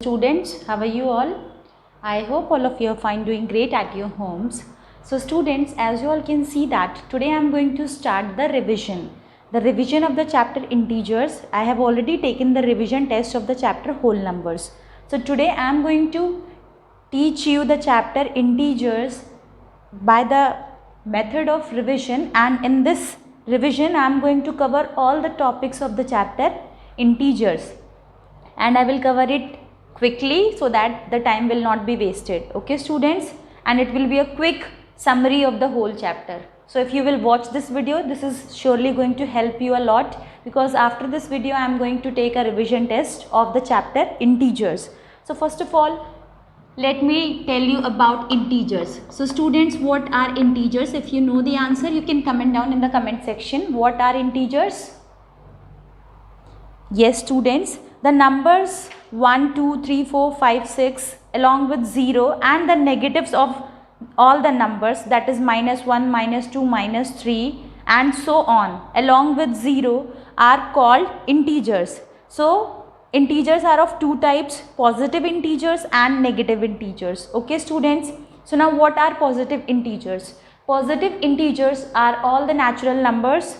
students, how are you all? I hope all of you are fine, doing great at your homes. So students, as you all can see that today I am going to start the revision. The revision of the chapter integers. I have already taken the revision test of the chapter whole numbers. So today I am going to teach you the chapter integers by the method of revision, and in this revision I am going to cover all the topics of the chapter integers, and I will cover it quickly so that the time will not be wasted. Okay students, and it will be a quick summary of the whole chapter. So if you will watch this video, this is surely going to help you a lot, because after this video I am going to take a revision test of the chapter integers. So first of all, let me tell you about integers. So students, what are integers? If you know the answer, you can comment down in the comment section. What are integers? Yes students, the numbers 1, 2, 3, 4, 5, 6 along with 0 and the negatives of all the numbers, that is -1, -2, -3 and so on along with 0 are called integers. So integers are of two types, positive integers and negative integers. Okay students, so now what are positive integers? Positive integers are all the natural numbers.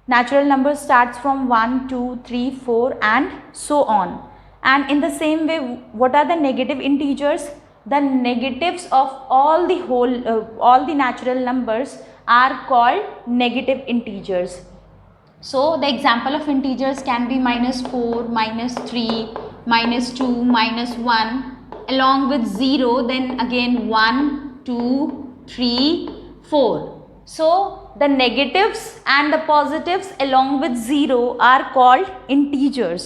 Natural numbers starts from 1, 2, 3, 4 and so on. And in the same way, what are the negative integers? The negatives of all the natural numbers are called negative integers. So the example of integers can be -4, -3, -2, -1 along with 0, then again 1, 2, 3, 4. So the negatives and the positives along with 0 are called integers.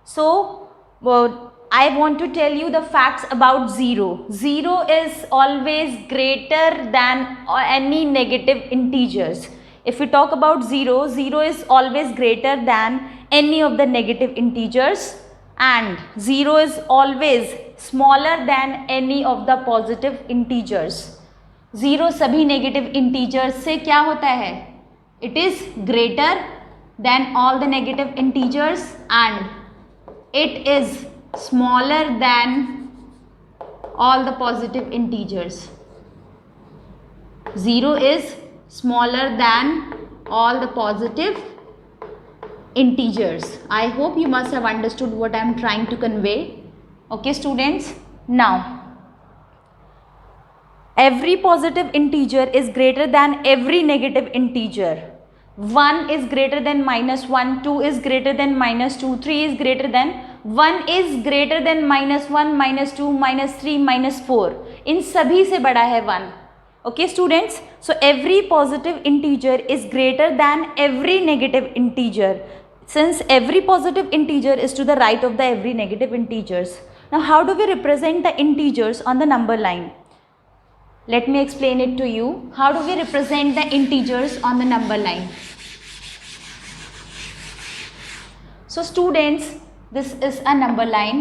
So I want to tell you the facts about 0. 0 is always greater than any negative integers. If we talk about 0, 0 is always greater than any of the negative integers, and 0 is always smaller than any of the positive integers. 0 सभी negative integers से क्या होता है? It is greater than all the negative integers and it is smaller than all the positive integers. 0 is smaller than all the positive integers. I hope you must have understood what I am trying to convey. Okay students, now every positive integer is greater than every negative integer. 1 is greater than -1, 2 is greater than -2, 3 is greater than 1 is greater than -1, -2, -3, -4. इन सभी से बड़ा है 1. Okay students, so every positive integer is greater than every negative integer, since every positive integer is to the right of the every negative integers. Now how do we represent the integers on the number line? Let me explain it to you. How do we represent the integers on the number line? So students, this is a number line.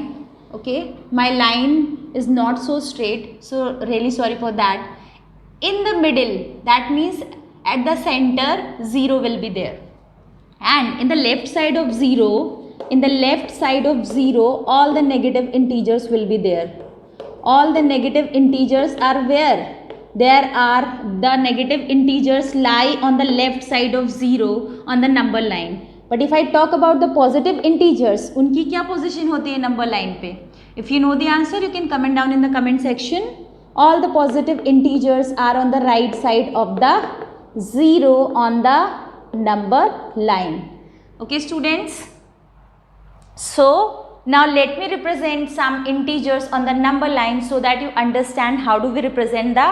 Okay, my line is not so straight, so really sorry for that. In the middle, that means at the center, 0 will be there, and in the left side of 0, all the negative integers will be there. All the negative integers are where? There are the negative integers lie on the left side of 0 on the number line. But if I talk about the positive integers, उनकी क्या position होती है number line पे? If you know the answer, you can comment down in the comment section. All the positive integers are on the right side of the 0 on the number line. Okay students, so now let me represent some integers on the number line so that you understand how do we represent the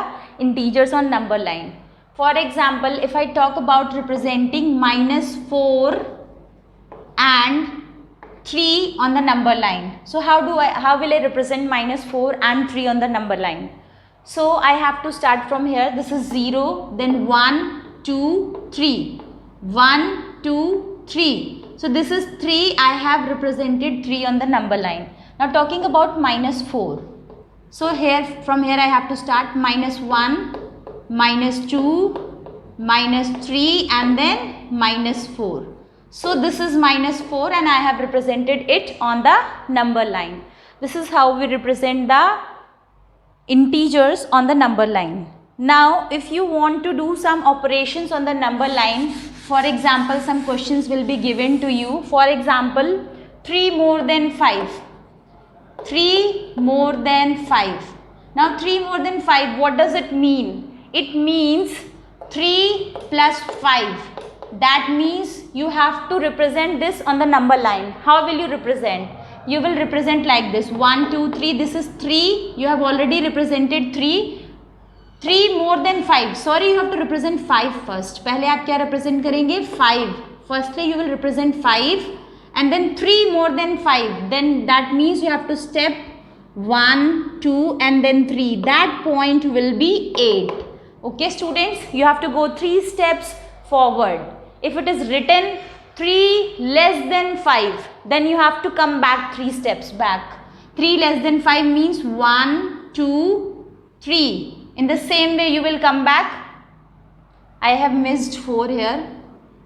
integers on number line. For example, if I talk about representing -4 and 3 on the number line, so how will I represent -4 and 3 on the number line? So I have to start from here. This is 0, then 1, 2, 3, 1, 2, 3. So this is 3. I have represented 3 on the number line. Now talking about -4. So from here I have to start -1, -2, -3 and then -4. So this is -4 and I have represented it on the number line. This is how we represent the integers on the number line. Now, if you want to do some operations on the number line, for example, some questions will be given to you. For example, 3 more than 5. 3 more than 5. Now, 3 more than 5, what does it mean? It means 3 plus 5. That means you have to represent this on the number line. How will you represent? You will represent like this. 1, 2, 3. This is 3. You have already represented 3. 3 more than 5. Sorry, you have to represent 5 first. पहले आप क्या represent करेंगे? 5. Firstly, you will represent 5 and then 3 more than 5. Then that means you have to step 1, 2 and then 3. That point will be 8. Okay, students, you have to go 3 steps forward. If it is written 3 less than 5, then you have to come back 3 steps back. 3 less than 5 means 1, 2, 3. In the same way you will come back. I have missed 4 here.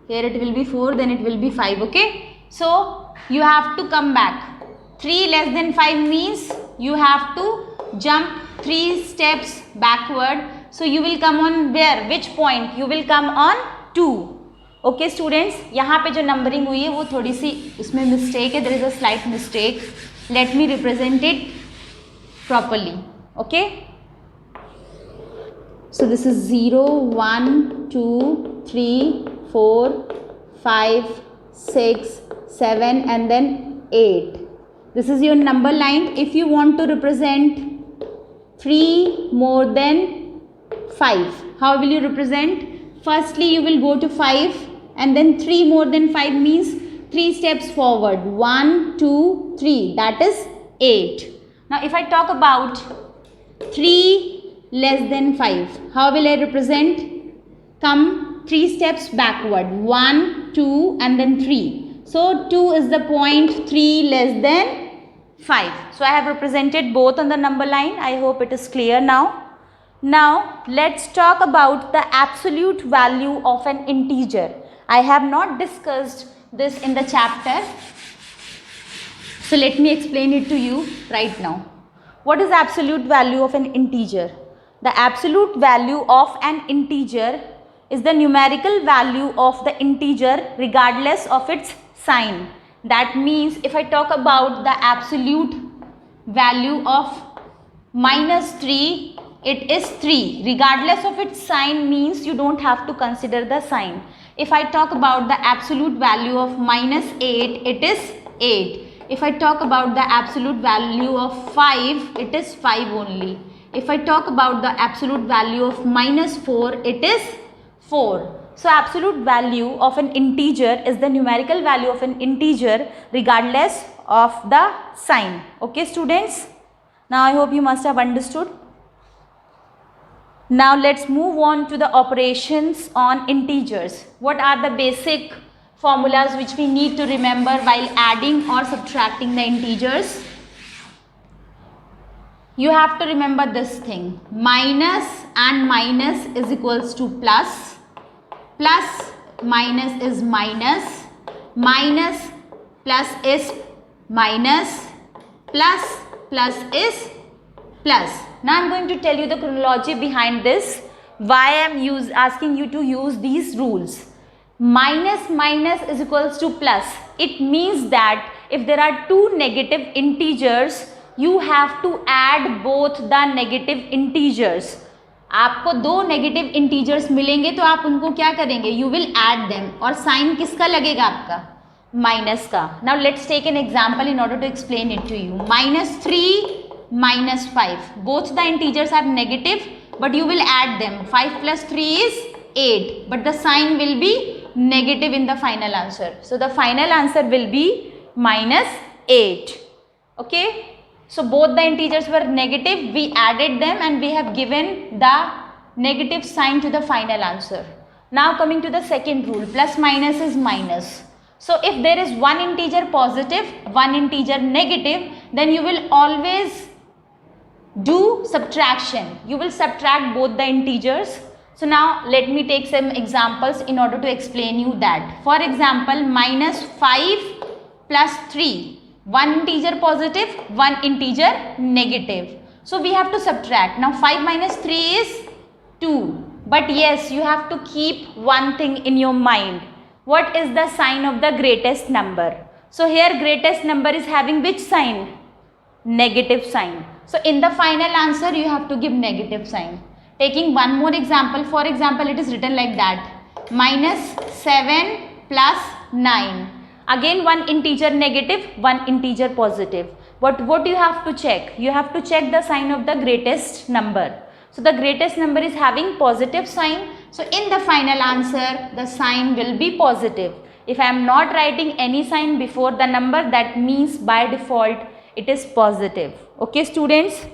Here it will be 4, then it will be 5. Okay. So you have to come back. 3 less than 5 means you have to jump 3 steps backward. So you will come on where? Which point? You will come on 2. Okay students, यहाँ पे जो numbering हुई है वो थोड़ी सी इसमें mistake है. There is a slight mistake. Let me represent it properly. Okay. So this is 0, 1, 2, 3, 4, 5, 6, 7 and then 8. This is your number line. If you want to represent 3 more than 5, how will you represent? Firstly, you will go to 5 and then 3 more than 5 means 3 steps forward. 1, 2, 3. That is 8. Now, if I talk about 3 less than 5, how will I represent? Come 3 steps backward. 1, 2 and then 3. So 2 is the point, 3 less than 5. So I have represented both on the number line. I hope it is clear now. Now let's talk about the absolute value of an integer. I have not discussed this in the chapter. So let me explain it to you right now. What is absolute value of an integer? The absolute value of an integer is the numerical value of the integer regardless of its sign. That means if I talk about the absolute value of minus 3, it is 3. Regardless of its sign means you don't have to consider the sign. If I talk about the absolute value of minus 8, it is 8. If I talk about the absolute value of 5, it is 5 only. If I talk about the absolute value of minus 4, it is 4. So absolute value of an integer is the numerical value of an integer regardless of the sign. Okay students? Now I hope you must have understood. Now let's move on to the operations on integers. What are the basic formulas which we need to remember while adding or subtracting the integers? You have to remember this thing. Minus and minus is equals to plus. Plus minus is minus. Minus plus is minus. Plus is plus. Now I am going to tell you the chronology behind this. Why I am asking you to use these rules. Minus is equals to plus. It means that if there are two negative integers, you have to add both the negative integers. आपको दो negative integers मिलेंगे तो आप उनको क्या करेंगे? You will add them. और sign किसका लगेगा? आपका माइनस का. Now let's take an example in order to explain it to you. -3 -5, both the integers are negative but you will add them. 5 plus 3 is 8, but the sign will be negative in the final answer. So the final answer will be -8. Okay. So both the integers were negative, we added them and we have given the negative sign to the final answer. Now coming to the second rule, plus minus is minus. So if there is one integer positive, one integer negative, then you will always do subtraction. You will subtract both the integers. So now let me take some examples in order to explain you that. For example, -5 plus 3. one integer positive, one integer negative. So we have to subtract. Now 5 minus 3 is 2. But yes, you have to keep one thing in your mind. What is the sign of the greatest number? So here greatest number is having which sign? Negative sign. So in the final answer you have to give negative sign. Taking one more example, for example it is written like that, minus 7 plus 9. Again one integer negative, one integer positive. But what you have to check? You have to check the sign of the greatest number. So the greatest number is having positive sign. So in the final answer the sign will be positive. If I am not writing any sign before the number, that means by default it is positive. Okay students?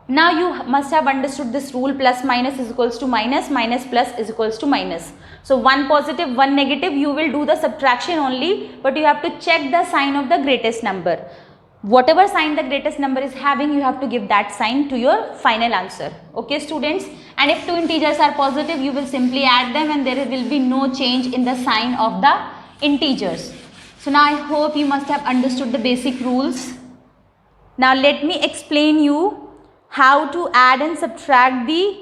Now you must have understood this rule, plus minus is equals to minus, minus plus is equals to minus. So one positive, one negative, you will do the subtraction only, but you have to check the sign of the greatest number. Whatever sign the greatest number is having, you have to give that sign to your final answer. Okay students? And if two integers are positive, you will simply add them and there will be no change in the sign of the integers. So now I hope you must have understood the basic rules. Now let me explain you how to add and subtract the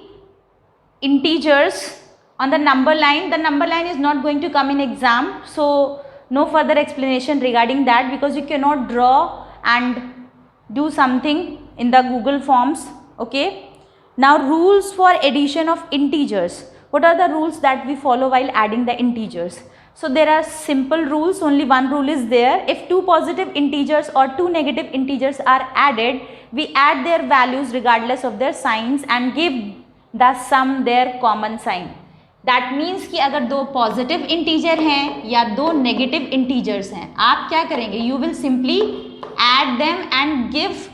integers on the number line. The number line is not going to come in exam, so no further explanation regarding that, because you cannot draw and do something in the Google Forms. Okay. Now rules for addition of integers. What are the rules that we follow while adding the integers? So there are simple rules, only one rule is there. If two positive integers or two negative integers are added, we add their values regardless of their signs and give the sum their common sign. That means कि अगर दो positive integer हैं या दो negative integers हैं, आप क्या करेंगे? You will simply add them and give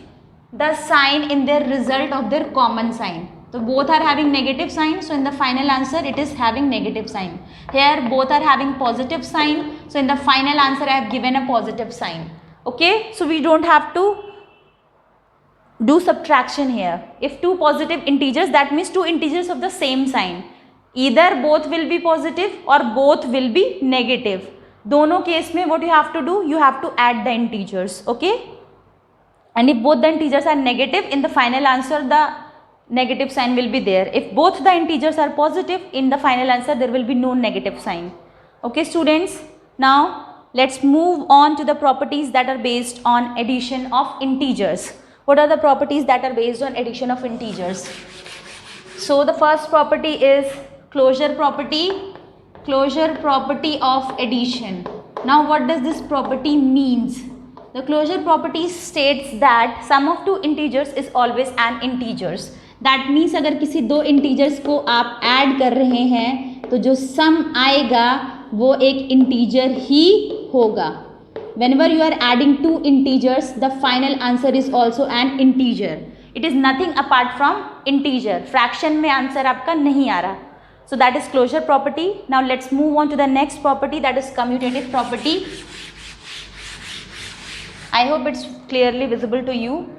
the sign in their result of their common sign. So both are having negative sign, so in the final answer it is having negative sign. Here both are having positive sign, so in the final answer I have given a positive sign. Okay, so we don't have to do subtraction here. If two positive integers, that means two integers of the same sign. Either both will be positive or both will be negative. दोनों case में what you have to do? You have to add the integers. Okay? And if both the integers are negative, in the final answer the negative sign will be there. If both the integers are positive, in the final answer there will be no negative sign. Okay students? Now let's move on to the properties that are based on addition of integers. What are the properties that are based on addition of integers? So the first property is closure property. Closure property of addition. Now what does this property means? The closure property states that sum of two integers is always an integers. That means अगर किसी दो integers को आप add कर रहे हैं तो जो sum आएगा वो एक integer ही होगा. Whenever you are adding two integers, the final answer is also an integer. It is nothing apart from integer. Fraction में answer आपका नहीं आ रहा. So that is closure property. Now let's move on to the next property, that is commutative property. I hope it's clearly visible to you.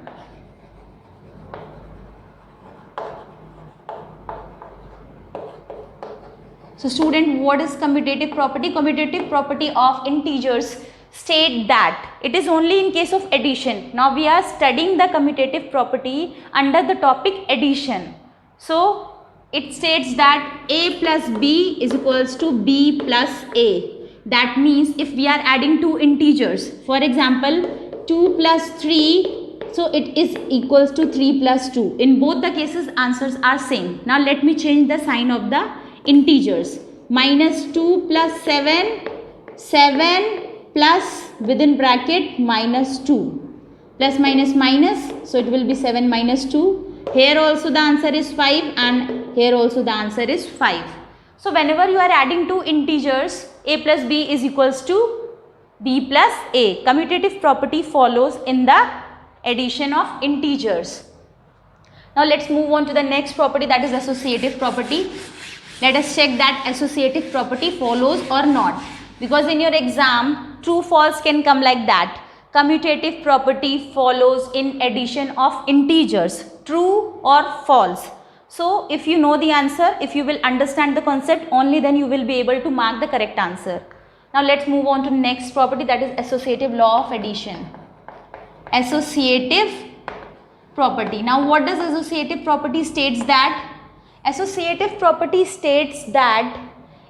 So student, what is commutative property? Commutative property of integers state that it is only in case of addition. Now we are studying the commutative property under the topic addition. So it states that a plus b is equals to b plus a. That means if we are adding two integers, for example 2 plus 3, so it is equals to 3 plus 2. In both the cases answers are same. Now let me change the sign of the integers. Minus 2 plus 7, 7 plus within bracket minus 2. Plus minus minus, so it will be 7 minus 2. Here also the answer is 5 and here also the answer is 5. So whenever you are adding two integers, a plus b is equals to b plus a. Commutative property follows in the addition of integers. Now let's move on to the next property, that is associative property. Let us check that associative property follows or not. Because in your exam, true false can come like that. Commutative property follows in addition of integers, true or false. So if you know the answer, if you will understand the concept, only then you will be able to mark the correct answer. Now let's move on to next property, that is associative law of addition. Associative property. Now what does associative property states that? Associative property states that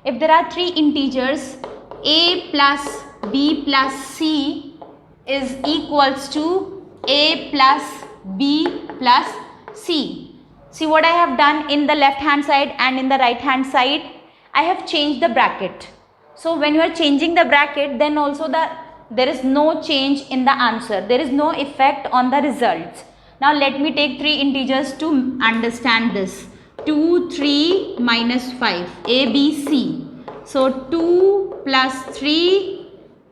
if there are three integers, a plus b plus c is equals to a plus b plus c. See what I have done in the left hand side and in the right hand side, I have changed the bracket. So when you are changing the bracket, then also there is no change in the answer. There is no effect on the results. Now let me take three integers to understand this. 2, 3, minus 5, a, b, c. So 2 plus 3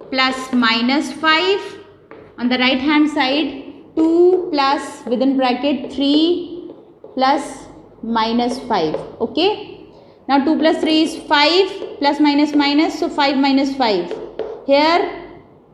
plus minus 5. On the right hand side, 2 plus within bracket 3 plus minus 5. Okay. Now 2 plus 3 is 5, plus minus minus, so 5 minus 5. Here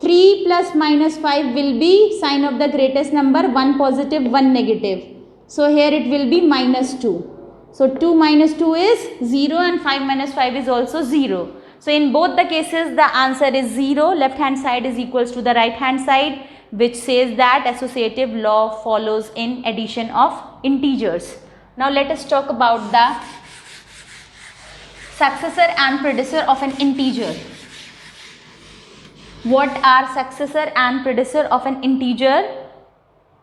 3 plus minus 5 will be sign of the greatest number, 1 positive, 1 negative. So here it will be minus 2. So 2 minus 2 is 0 and 5 minus 5 is also 0. So in both the cases the answer is 0, left hand side is equals to the right hand side, which says that associative law follows in addition of integers. Now let us talk about the successor and predecessor of an integer. What are successor and predecessor of an integer?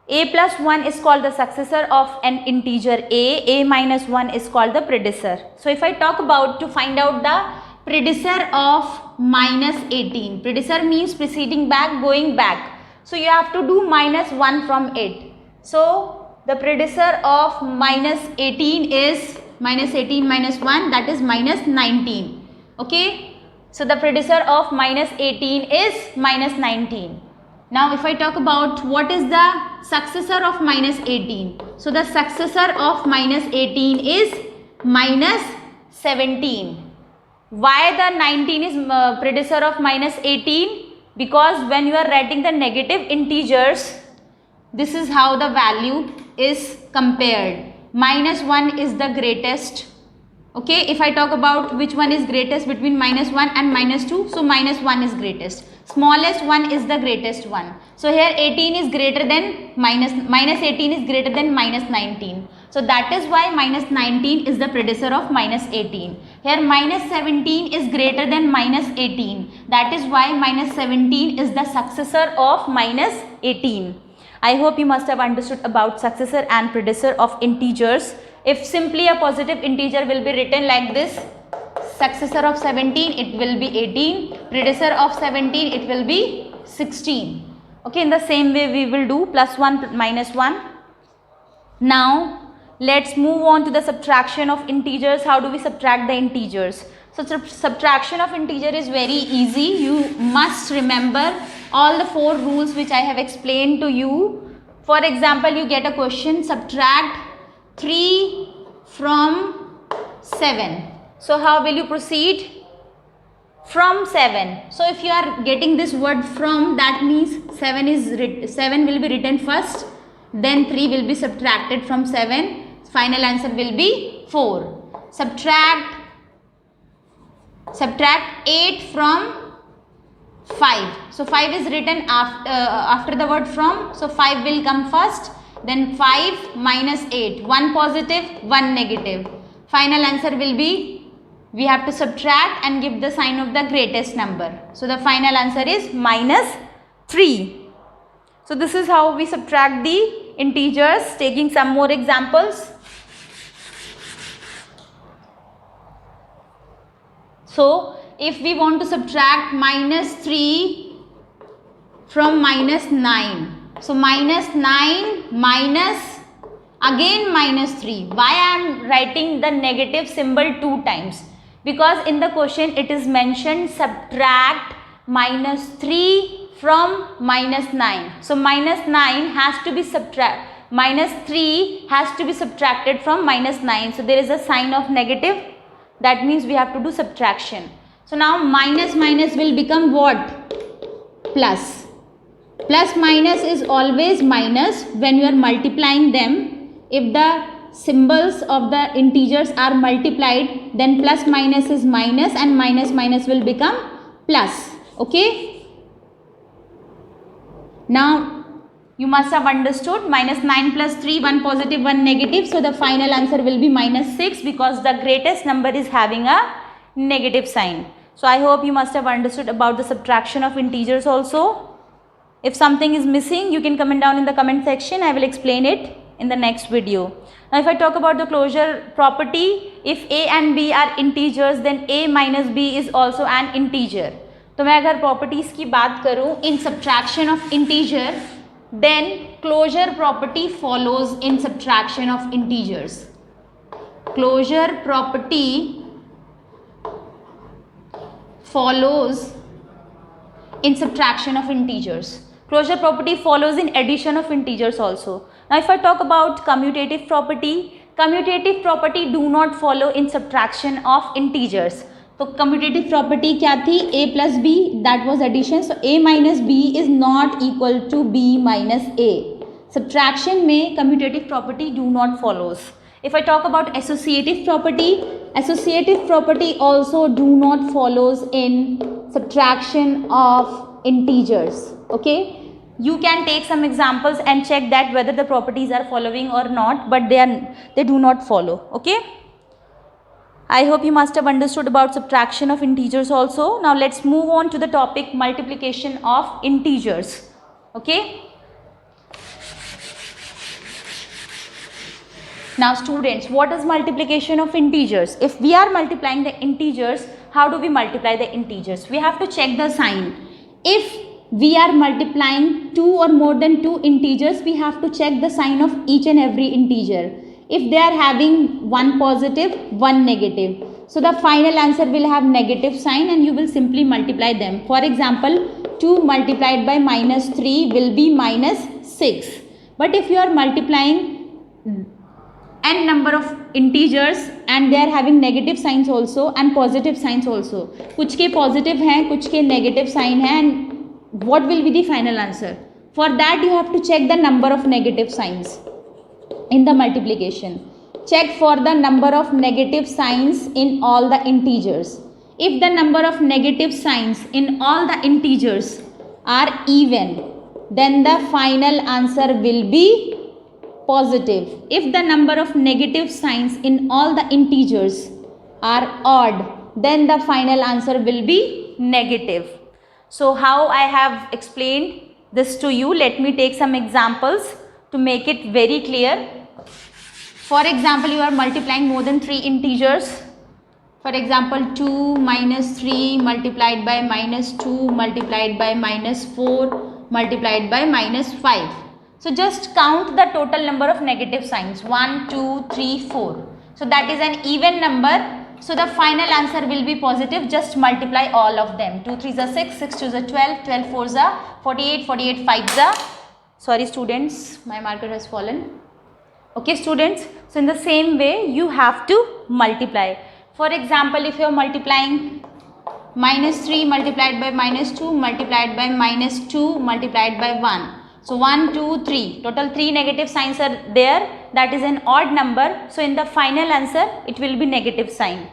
A plus 1 is called the successor of an integer a minus 1 is called the predecessor. So if I talk about to find out the predecessor of minus 18, predecessor means preceding back, going back. So you have to do minus 1 from it. So the predecessor of minus 18 is minus 18 minus 1, that is minus 19. Okay. So the predecessor of minus 18 is minus 19. Now if I talk about what is the successor of minus 18. So the successor of minus 18 is minus 17. Why the 19 is predecessor of minus 18? Because when you are writing the negative integers, this is how the value is compared. Minus 1 is the greatest. Okay, if I talk about which one is greatest between minus 1 and minus 2, so minus 1 is greatest. Smallest one is the greatest one. So here 18 is greater than minus 18 is greater than minus 19. So that is why minus 19 is the predecessor of minus 18. Here minus 17 is greater than minus 18. That is why minus 17 is the successor of minus 18. I hope you must have understood about successor and predecessor of integers. If simply a positive integer will be written like this, successor of 17 it will be 18, predecessor of 17 it will be 16. Okay, in the same way we will do plus 1 minus 1. Now let's move on to the subtraction of integers. How do we subtract the integers? So subtraction of integer is very easy. You must remember all the 4 rules which I have explained to you. For example, you get a question, subtract 3 from 7. So how will you proceed? From 7. So if you are getting this word from, that means 7 will be written first, then 3 will be subtracted from 7. Final answer will be 4. Subtract 8 from 5. So 5 is written after the word from. So 5 will come first. Then 5 minus 8. 1 positive, 1 negative. Final answer will be, we have to subtract and give the sign of the greatest number. So the final answer is minus 3. So this is how we subtract the integers. Taking some more examples. So if we want to subtract minus 3 from minus 9. So minus 9 minus again minus 3. Why I am writing the negative symbol 2 times? Because in the question it is mentioned subtract minus 3 from minus 9. So minus 9 has to be minus 3 has to be subtracted from minus 9. So there is a sign of negative. That means we have to do subtraction. So now minus minus will become what? Plus. Plus minus is always minus when you are multiplying them. If the symbols of the integers are multiplied, then plus minus is minus and minus minus will become plus. Okay. Now you must have understood minus 9 plus 3, 1 positive, 1 negative. So the final answer will be minus 6 because the greatest number is having a negative sign. So I hope you must have understood about the subtraction of integers also. If something is missing, you can comment down in the comment section. I will explain it in the next video. Now if I talk about the closure property, if a and b are integers, then a minus b is also an integer. तो मैं अगर properties की बात करूँ in subtraction of integer, then closure property follows in subtraction of integers. Closure property follows in subtraction of integers. Closure property follows in addition of integers also. Now if I talk about commutative property do not follow in subtraction of integers. तो commutative property क्या थी? A plus b, that was addition. So a minus b is not equal to b minus a. Subtraction में commutative property do not follows. If I talk about associative property also do not follows in subtraction of integers. Okay, you can take some examples and check that whether the properties are following or not, but they do not follow. Okay, I hope you must have understood about subtraction of integers also. Now let's move on to the topic multiplication of integers. Okay, now students, what is multiplication of integers? If we are multiplying the integers, how do we multiply the integers? We have to check the sign. If we are multiplying 2 or more than 2 integers, we have to check the sign of each and every integer. If they are having one positive, one negative, so the final answer will have negative sign and you will simply multiply them. For example, 2 multiplied by minus 3 will be minus 6. But if you are multiplying n number of integers and they are having negative signs also and positive signs also, कुछ के positive हैं, कुछ के negative sign हैं, and what will be the final answer? For that you have to check the number of negative signs in the multiplication. Check for the number of negative signs in all the integers. If the number of negative signs in all the integers are even, then the final answer will be positive. If the number of negative signs in all the integers are odd, then the final answer will be negative. So how I have explained this to you, let me take some examples to make it very clear. For example, you are multiplying more than 3 integers. For example, 2 minus 3 multiplied by minus 2 multiplied by minus 4 multiplied by minus 5. So just count the total number of negative signs, 1, 2, 3, 4. So that is an even number. So the final answer will be positive. Just multiply all of them. 2 3s are 6, 6 2s are 12, 12 4s are 48, 48 5s are. Sorry students, my marker has fallen. Okay students, so in the same way you have to multiply. For example, if you are multiplying minus 3 multiplied by minus 2 multiplied by minus 2 multiplied by 1. So 1, 2, 3, total 3 negative signs are there. That is an odd number. So in the final answer, it will be negative sign.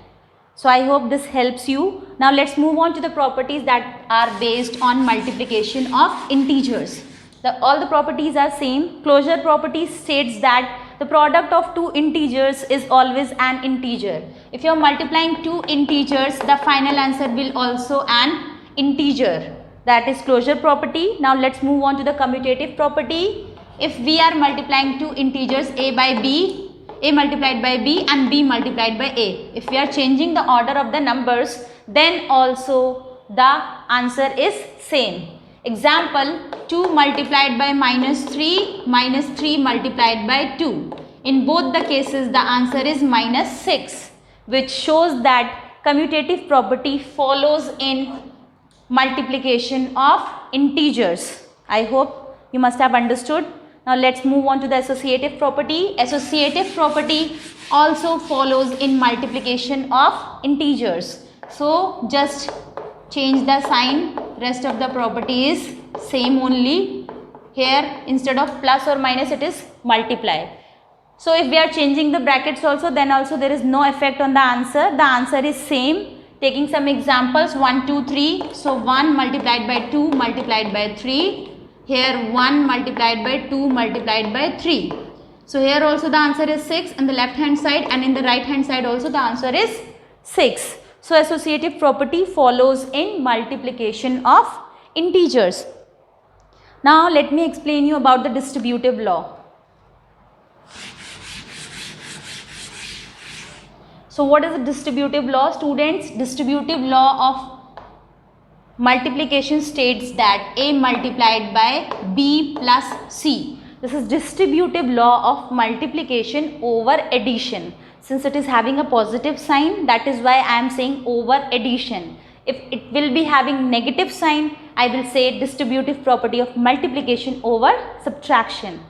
So I hope this helps you. Now let's move on to the properties that are based on multiplication of integers. All the properties are same. Closure property states that the product of 2 integers is always an integer. If you are multiplying 2 integers, the final answer will also an integer. That is closure property. Now let's move on to the commutative property. If we are multiplying 2 integers, a by b, a multiplied by b and b multiplied by a. If we are changing the order of the numbers, then also the answer is same. Example, 2 multiplied by minus 3 multiplied by 2. In both the cases, the answer is minus 6, which shows that commutative property follows in multiplication of integers. I hope you must have understood. Now let's move on to the associative property. Associative property also follows in multiplication of integers. So just change the sign. Rest of the property is same only. Here instead of plus or minus it is multiply. So if we are changing the brackets also, then also there is no effect on the answer. The answer is same. Taking some examples, 1, 2, 3. So 1 multiplied by 2 multiplied by 3. Here 1 multiplied by 2 multiplied by 3. So here also the answer is 6 in the left hand side, and in the right hand side also the answer is 6. So associative property follows in multiplication of integers. Now let me explain you about the distributive law. So what is the distributive law, students? Distributive law of multiplication states that A multiplied by B plus C. This is distributive law of multiplication over addition. Since it is having a positive sign, that is why I am saying over addition. If it will be having negative sign, I will say distributive property of multiplication over subtraction.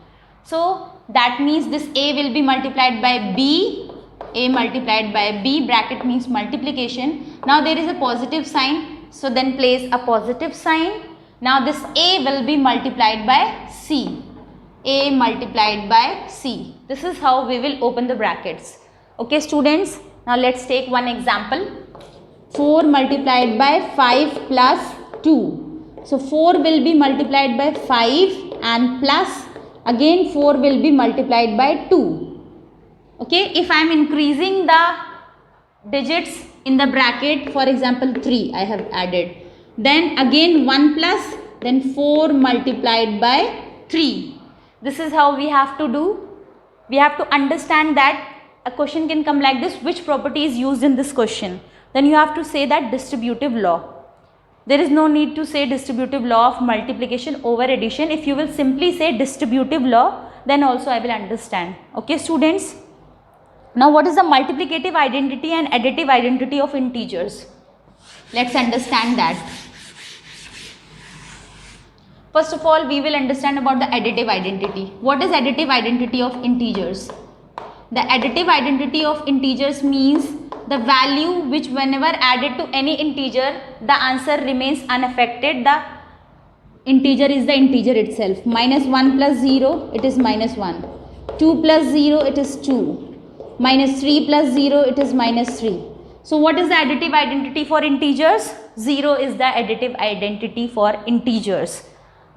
So that means this A will be multiplied by B. A multiplied by B, bracket means multiplication. Now there is a positive sign, so then place a positive sign. Now this A will be multiplied by C. A multiplied by C. This is how we will open the brackets. Okay students, now let's take one example. 4 multiplied by 5 plus 2. So 4 will be multiplied by 5 and plus again 4 will be multiplied by 2. Okay, if I am increasing the digits in the bracket, for example 3 I have added, then again 1 plus, then 4 multiplied by 3. This is how we have to do. We have to understand that a question can come like this, which property is used in this question. Then you have to say that distributive law. There is no need to say distributive law of multiplication over addition. If you will simply say distributive law, then also I will understand. Okay students. Now what is the multiplicative identity and additive identity of integers? Let's understand that. First of all, we will understand about the additive identity. What is additive identity of integers? The additive identity of integers means the value which whenever added to any integer, the answer remains unaffected. The integer is the integer itself. -1 plus 0, it is -1. 2 plus 0, it is 2. -3 plus 0, it is -3. So what is the additive identity for integers? 0 is the additive identity for integers.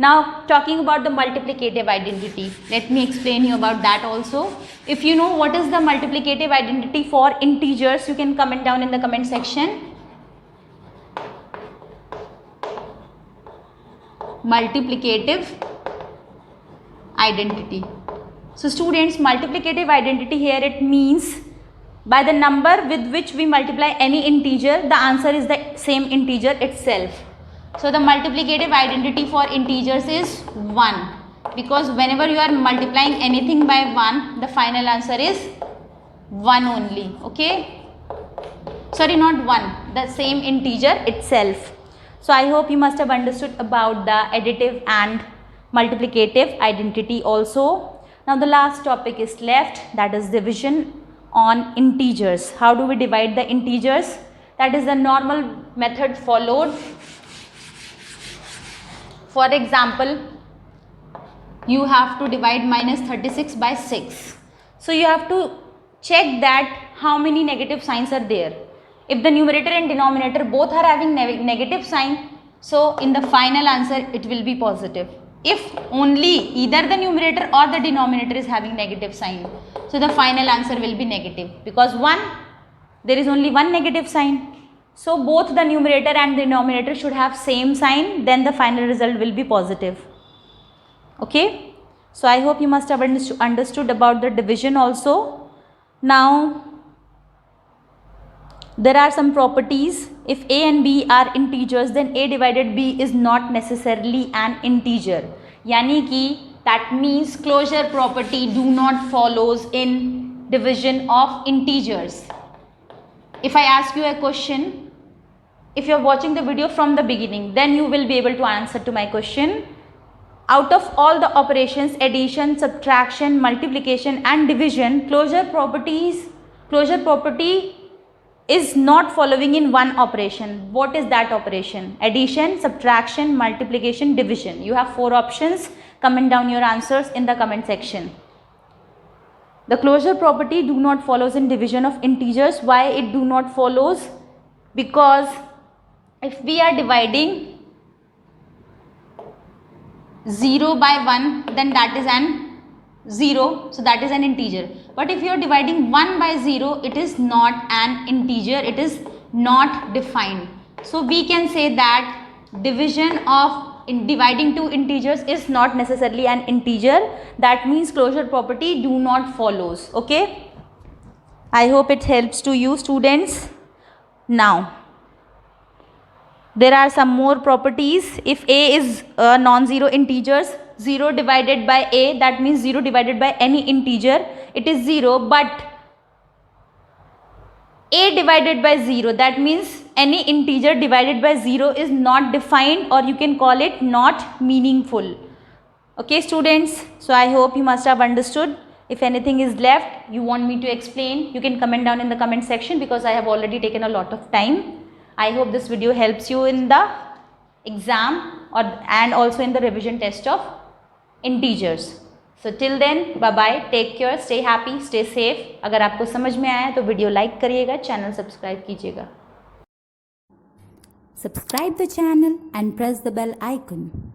Now talking about the multiplicative identity, let me explain you about that also. If you know what is the multiplicative identity for integers, you can comment down in the comment section. Multiplicative identity. So students, multiplicative identity here, it means by the number with which we multiply any integer, the answer is the same integer itself. So the multiplicative identity for integers is 1, because whenever you are multiplying anything by 1, the final answer is 1 only. Okay, sorry, not 1, the same integer itself. So I hope you must have understood about the additive and multiplicative identity also. Now the last topic is left, that is division on integers. How do we divide the integers? That is the normal method followed. For example, you have to divide -36 by 6. So you have to check that how many negative signs are there. If the numerator and denominator both are having negative sign, so in the final answer it will be positive. If only either the numerator or the denominator is having negative sign, so the final answer will be negative, because there is only one negative sign. So both the numerator and the denominator should have same sign, then the final result will be positive. Okay, so I hope you must have understood about the division also. Now there are some properties. If A and B are integers, then A divided B is not necessarily an integer. Yani ki that means closure property do not follows in division of integers. If I ask you a question, if you are watching the video from the beginning, then you will be able to answer to my question. Out of all the operations, addition, subtraction, multiplication and division, closure property is not following in one operation. What is that operation? Addition, subtraction, multiplication, division. You have 4 options. Comment down your answers in the comment section. The closure property do not follows in division of integers. Why it do not follows? because if we are dividing 0 by 1, then that is an 0, so that is an integer. But if you are dividing 1 by 0, it is not an integer, it is not defined. So we can say that division of dividing two integers is not necessarily an integer. That means closure property do not follows. Okay, I hope it helps to you students. Now there are some more properties. If a is non-zero integers, 0 divided by a, that means 0 divided by any integer, it is 0. But a divided by 0, that means any integer divided by 0 is not defined, or you can call it not meaningful. Okay students, so I hope you must have understood. If anything is left you want me to explain, you can comment down in the comment section, because I have already taken a lot of time. I hope this video helps you in the exam and also in the revision test of integers. So till then, bye bye, take care, stay happy, stay safe. अगर आपको समझ में आया तो video like करिएगा, channel subscribe कीजिएगा. Subscribe the channel and press the bell icon.